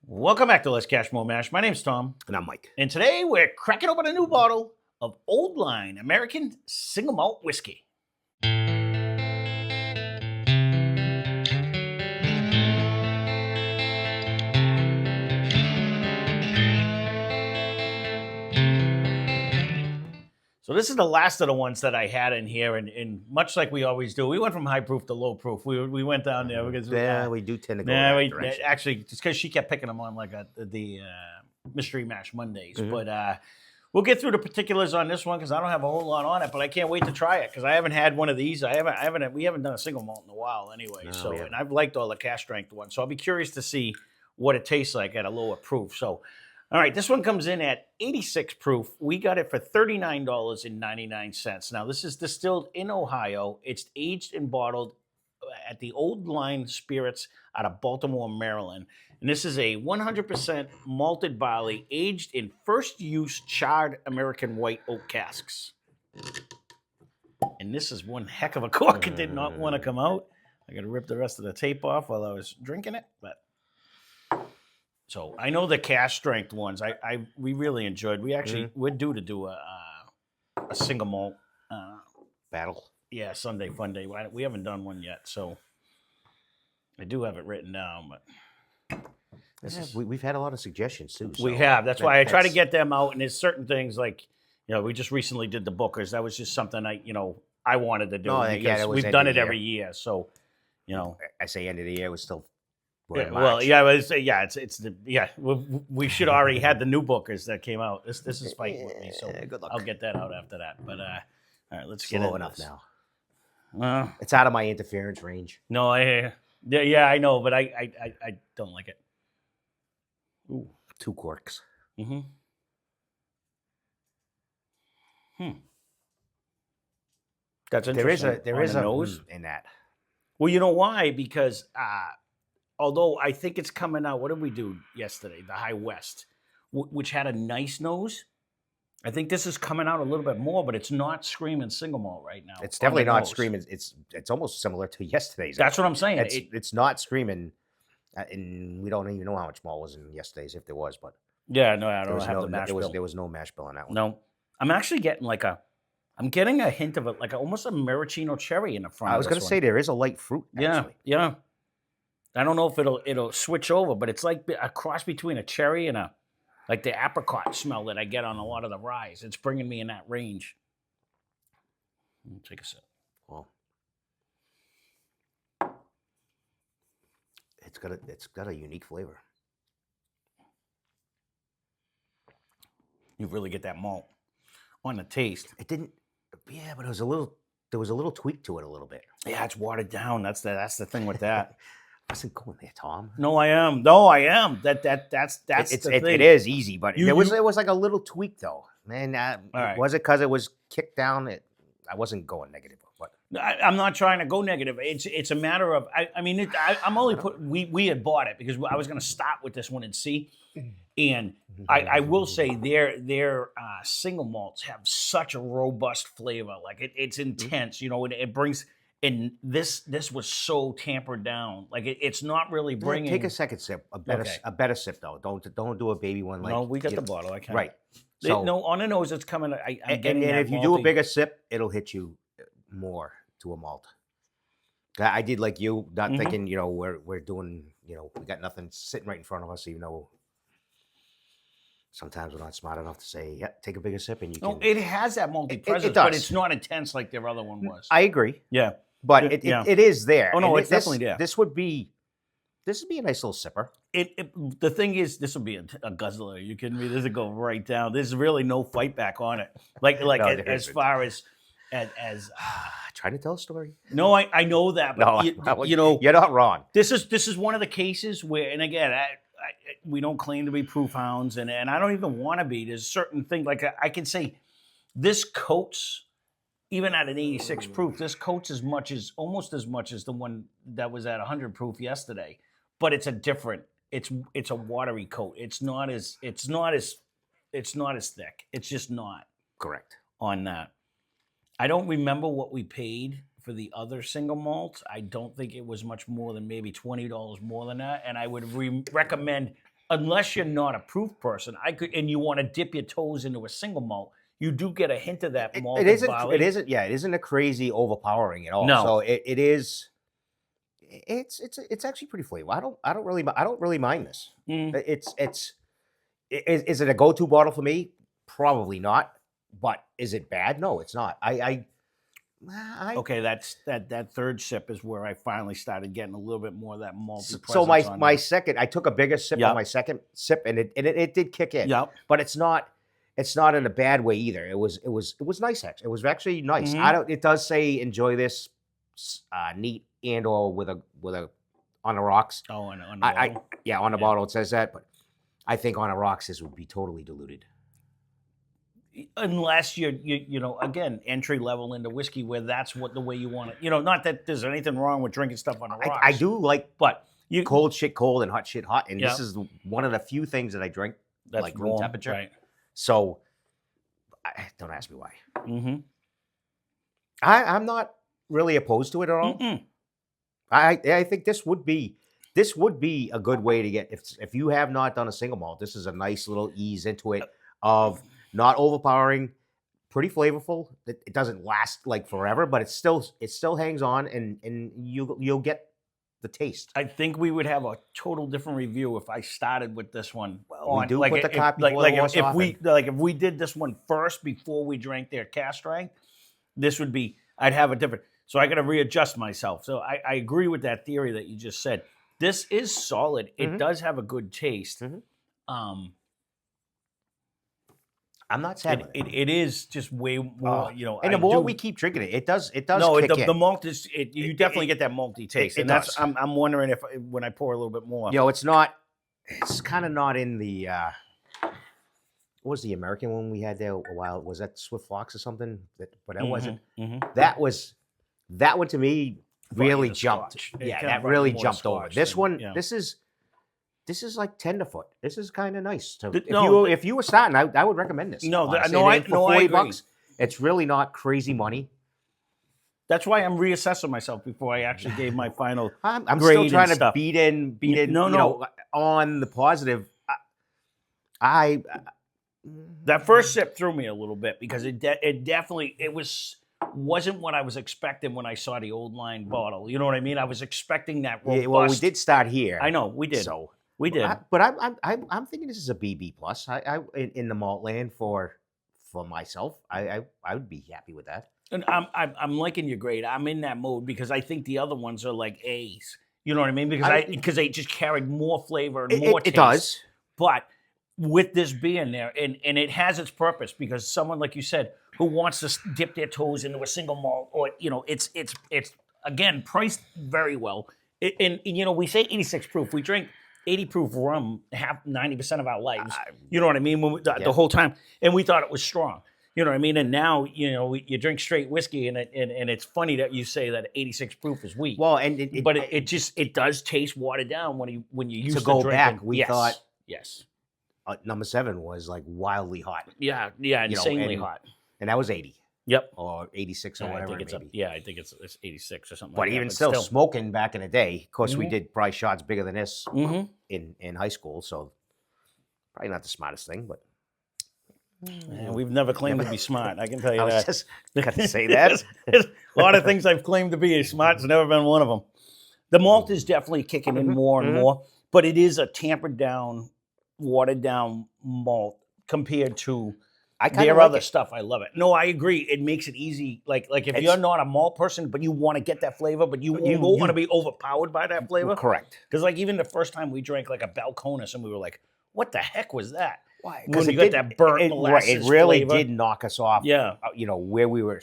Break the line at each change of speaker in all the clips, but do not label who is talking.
Welcome back to Lesscashmoremash. My name's Tom,
And I'm Mike.
and today we're cracking open a new bottle of Old Line American Single Malt Whiskey. So this is the last of the ones that I had in here, and much like we always do, we went from high proof to low proof. We went down there because
We do tend to go that direction.
actually just because she kept picking them on like the Mystery Mash Mondays.
Mhm.
But we'll get through the particulars on this one because I don't have a whole lot on it, but I can't wait to try it because I haven't had one of these. We haven't done a single malt in a while anyway.
No, we haven't.
And I've liked all the cask strength ones, so I'll be curious to see what it tastes like at a lower proof. So. All right, this one comes in at 86 proof. We got it for $39.99. Now, this is distilled in Ohio. It's aged and bottled at the Old Line Spirits out of Baltimore, Maryland. And this is a 100% malted barley aged in first-use charred American white oak casks. And this is one heck of a cork. It did not want to come out. I got to rip the rest of the tape off while I was drinking it, but... So I know the cask strength ones. We really enjoyed. We're due to do a single malt
Battle.
Yeah, Sunday fun day. We haven't done one yet, so I do have it written down. But
We've had a lot of suggestions too.
We have. That's why I try to get them out. And there's certain things like we just recently did the Bookers. That was just something I wanted to do. We've done it every year, so
I say end of the year was still.
Yeah, well, we should already had the new Bookers that came out. This is fighting with me, so
good luck.
I'll get that out after that. But all right, let's
Slow
get into
enough
this.
now. It's out of my interference range.
No, I know, but I don't like it.
Ooh, 2 corks.
Mm-hmm. That's interesting.
There is a
nose
in that.
Well, you know why? Because although I think it's coming out, what did we do yesterday? The High West, which had a nice nose. I think this is coming out a little bit more, but it's not screaming single malt right now.
It's definitely not screaming. It's almost similar to yesterday's.
That's what I'm saying.
It's not screaming, and we don't even know how much malt was in yesterday's, if there was. But
yeah, no, I don't have the mash bill.
There was no mash bill on that one.
No, I'm actually getting I'm getting a hint of almost a maraschino cherry in the front.
I was going to say there is a light fruit. Actually.
Yeah. I don't know if it'll switch over, but it's like a cross between a cherry and like the apricot smell that I get on a lot of the ryes. It's bringing me in that range. Take a sip.
Well, it's got a unique flavor.
You really get that malt on the taste.
It didn't. Yeah, but there was a little tweak to it a little bit.
Yeah, it's watered down. That's the thing with that.
I wasn't going there, Tom.
No, I am. That's the thing.
It is easy, but it was like a little tweak though. And
right.
Was it because it was kicked down? I wasn't going negative, but
I'm not trying to go negative. It's a matter of I'm only we had bought it because I was going to start with this one and see. And I will say their single malts have such a robust flavor. Like it's intense, and it brings. And this was so tampered down. Like it's not really bringing.
Take a second sip, a better sip though. Don't do a baby one.
No, we got the bottle. I can't.
Right.
So on the nose, it's coming. I'm getting
and
that
if you do a bigger sip, it'll hit you more to a malt. I did like you, not thinking. We're doing. We got nothing sitting right in front of us, even though. Sometimes we're not smart enough to say, "Yeah, take a bigger sip," and you can.
No, it has that malty presence, but it's not intense like their other one was.
I agree.
Yeah,
but it is there.
Oh no, it's definitely there.
This would be a nice little sipper.
The thing is, this would be a guzzler. Are you kidding me? This would go right down. There's really no fight back on it. As far as.
Trying to tell a story.
No, I know that, but
you're not wrong.
This is one of the cases where, and again, we don't claim to be proof hounds, and I don't even want to be. There's certain things like I can say, this coats even at an 86 proof. This coats almost as much as the one that was at 100 proof yesterday, but it's it's a watery coat. It's not as thick. It's just not
correct
on that. I don't remember what we paid for the other single malts. I don't think it was much more than maybe $20 more than that. And I would recommend unless you're not a proof person, and you want to dip your toes into a single malt, you do get a hint of that malted barley.
It isn't. Yeah, it isn't a crazy overpowering at all.
No.
So it is. It's actually pretty flavorful. I don't really mind this.
Mm.
Is it a go-to bottle for me? Probably not. But is it bad? No, it's not.
Okay, that third sip is where I finally started getting a little bit more of that malty presence.
So
on
my
there.
second, I took a bigger sip
Yep.
on my second sip, and it did kick in.
Yep.
But it's not in a bad way either. It was nice. Actually, it was actually nice.
Mhm.
It does say enjoy this neat and or with a on the rocks.
Oh, on the bottle.
Yeah, on the
Yeah.
bottle it says that, but I think on the rocks this would be totally diluted.
Unless you know, again, entry level into whiskey, where that's the way you want it. You know, not that there's anything wrong with drinking stuff on the rocks.
I do like
but you
cold shit cold and hot shit hot, and
Yeah.
this is one of the few things that I drink
that's
like room
warm,
temperature.
right?
So don't ask me why.
Mm-hmm.
I'm not really opposed to it at all.
Mm-mm.
I think this would be a good way to get if you have not done a single malt. This is a nice little ease into it of not overpowering, pretty flavorful. It doesn't last like forever, but it still hangs on, and you'll get the taste.
I think we would have a total different review if I started with this one.
We do put the cart before the horse
if we did this one first before we drank their cask strength, this would be I'd have a different. So I got to readjust myself. So I agree with that theory that you just said. This is solid. It does have a good taste.
I'm not sad with it.
It is just way more, you know.
And the more we keep drinking it, it does.
No,
kick in.
the malt is. You definitely get that malty taste, and that's.
does.
I'm wondering if when I pour a little bit more.
You know, it's not. It's kind of not in the. What was the American one we had there a while? Was that Swift Fox or something? But that wasn't. That one to me really jumped. Yeah, that really jumped over. This one, this is like tenderfoot. This is kind of nice. If you were starting, I would recommend this.
No,
honestly.
I
And for $40,
agree.
it's really not crazy money.
That's why I'm reassessing myself before I actually gave my final.
I'm
grade
still trying
and
to
stuff.
beat in.
No.
You know, on the positive.
That first sip threw me a little bit because it definitely wasn't what I was expecting when I saw the old line bottle. You know what I mean? I was expecting that robust.
Yeah, well, we did start here.
I know we did.
So
we did.
But I'm thinking this is a BB plus. I in the malt land for myself. I would be happy with that.
And I'm liking your grade. I'm in that mode because I think the other ones are like A's. You know what I mean? Because they just carried more flavor and more taste.
It does.
But with this being there, and it has its purpose because someone like you said who wants to dip their toes into a single malt, or you know, it's again priced very well. And you know, we say 86 proof. We drink 80 proof rum 90% of our lives. You know what I mean? The whole time, and we thought it was strong. You know what I mean? And now, you know, you drink straight whiskey, and it's funny that you say that 86 proof is weak.
Well, and
it does taste watered down when you used to
go
drinking.
back. We thought
yes,
number 7 was like wildly hot.
Yeah, insanely hot,
and that was 80.
Yep,
or 86 or whatever.
I think it's 86 or something.
But
like
even
that.
still, smoking back in the day. Of course, we did probably shots bigger than this in high school, so probably not the smartest thing, but.
And we've never claimed to be smart. I can tell you
I was
that.
just got to say that.
There's a lot of things I've claimed to be smart. It's never been one of them. The malt is definitely kicking in more and more, but it is a tampered down, watered down malt compared to their other stuff. I love it. No, I agree. It makes it easy. Like if you're not a malt person, but you want to get that flavor, but you don't want to be overpowered by that flavor.
Correct.
Because like even the first time we drank like a Balcones, and we were like, "What the heck was that?"
Why?
Because you got that burnt molasses
it really
flavor.
did knock us off.
Yeah.
You know where we were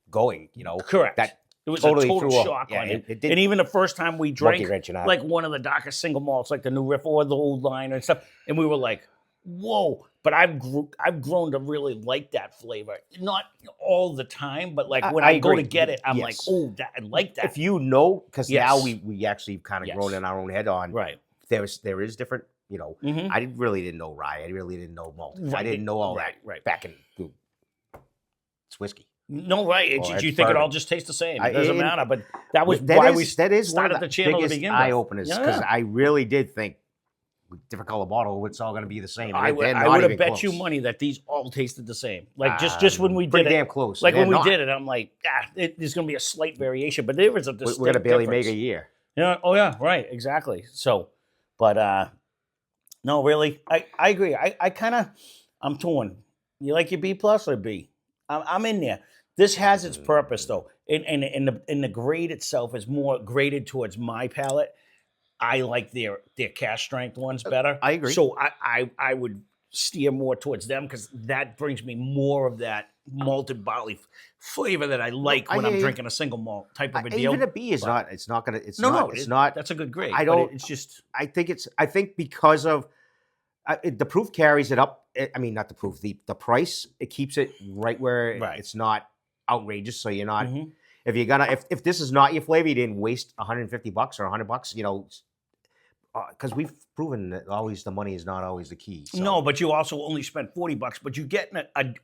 going. You know.
Correct.
That
it was
totally
a total shock on it.
It did.
And even the first time we drank
wrenching out.
like one of the darkest single malts, like the New Riff or the Old Line and stuff, and we were like, "Whoa!" But I've grown to really like that flavor. Not all the time, but like when I go to get it, I'm like, "Oh, I like that."
If you know, because now we actually kind of grown in our own head on
right.
There is different. You know, I really didn't know rye. I really didn't know malt.
Right.
I didn't know all that back in it's whiskey.
No, right. You think it all just tastes the same. It doesn't matter. But that was
that
why
is,
we
that is
started
one of
the channel to
biggest
begin with.
eye openers because I really did think different color bottle, it's all going to be the same.
I would have bet you money that these all tasted the same. Like just when we did
pretty
it,
damn close.
Like when we did it, I'm like, there's going to be a slight variation, but there was a distinct
We're going to barely
difference.
make a year.
Yeah. Oh yeah. Right. Exactly. So, but no, really, I agree. I'm torn. You like your B plus or B? I'm in there. This has its purpose though, and the grade itself is more graded towards my palate. I like their cask strength ones better.
I agree.
So I would steer more towards them because that brings me more of that malted barley flavor that I like when I'm drinking a single malt type of a deal.
Even a B is not. It's not gonna. It's
No,
not.
no,
It's not.
That's a good grade.
I don't.
It's just.
I think because of the proof carries it up. I mean, not the proof. The price, it keeps it right where it's not outrageous. So you're not.
Mhm.
If you're gonna, if this is not your flavor, you didn't waste $150 or $100. You know, because we've proven that always the money is not always the key. So.
No, but you also only spent $40, but you get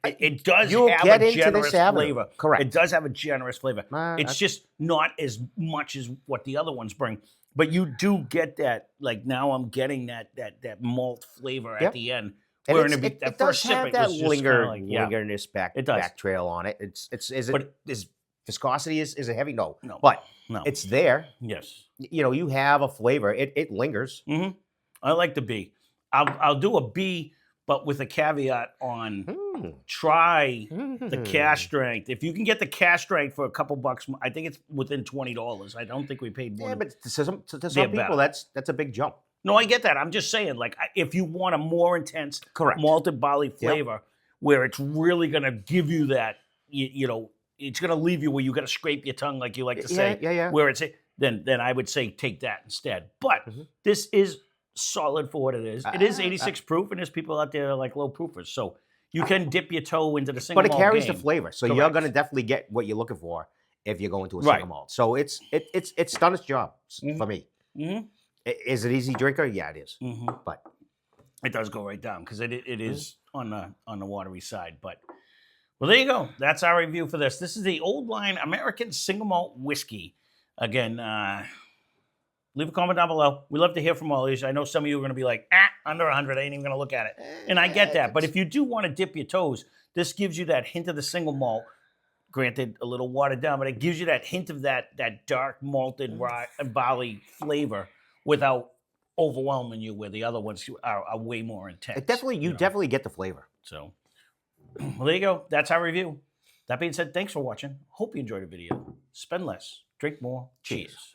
it does
You'll
have
get
a
into
generous
this avenue.
flavor.
Correct.
It does have a generous flavor. It's just not as much as what the other ones bring. But you do get that. Like now, I'm getting that malt flavor at the end.
And
that
it
first
does have
sip,
that
it was just
lingerness
It does.
back trail on it. Is viscosity is it heavy? No,
No.
but
No.
it's there.
Yes.
You know, you have a flavor. It lingers.
Mm-hmm. I like the B. I'll do a B, but with a caveat on try the cask strength. If you can get the cask strength for a couple bucks, I think it's within $20. I don't think we paid more.
Yeah, but to some people, that's a big jump.
No, I get that. I'm just saying, like, if you want a more intense
Correct.
malted barley flavor where it's really going to give you that, you know, it's going to leave you where you got to scrape your tongue, like you like to say.
Yeah.
Where it's then I would say take that instead. But this is solid for what it is. It is 86 proof, and there's people out there like low proofers, so you can dip your toe into the single malt.
But it carries
game.
the flavor, so you're going to definitely get what you're looking for if you're going to a single malt. So it's done its job for me.
Mm-hmm.
Is it easy drinker? Yeah, it is.
Mm-hmm.
But
it does go right down because it is on the watery side. But well, there you go. That's our review for this. This is the Old Line American Single Malt Whiskey. Again, leave a comment down below. We love to hear from all of you. I know some of you are going to be like, under 100, I ain't even going to look at it. And I get that. But if you do want to dip your toes, this gives you that hint of the single malt. Granted, a little watered down, but it gives you that hint of that dark malted barley flavor without overwhelming you where the other ones are way more intense.
You definitely get the flavor.
So, well, there you go. That's our review. That being said, thanks for watching. Hope you enjoyed the video. Spend less, drink more. Cheers.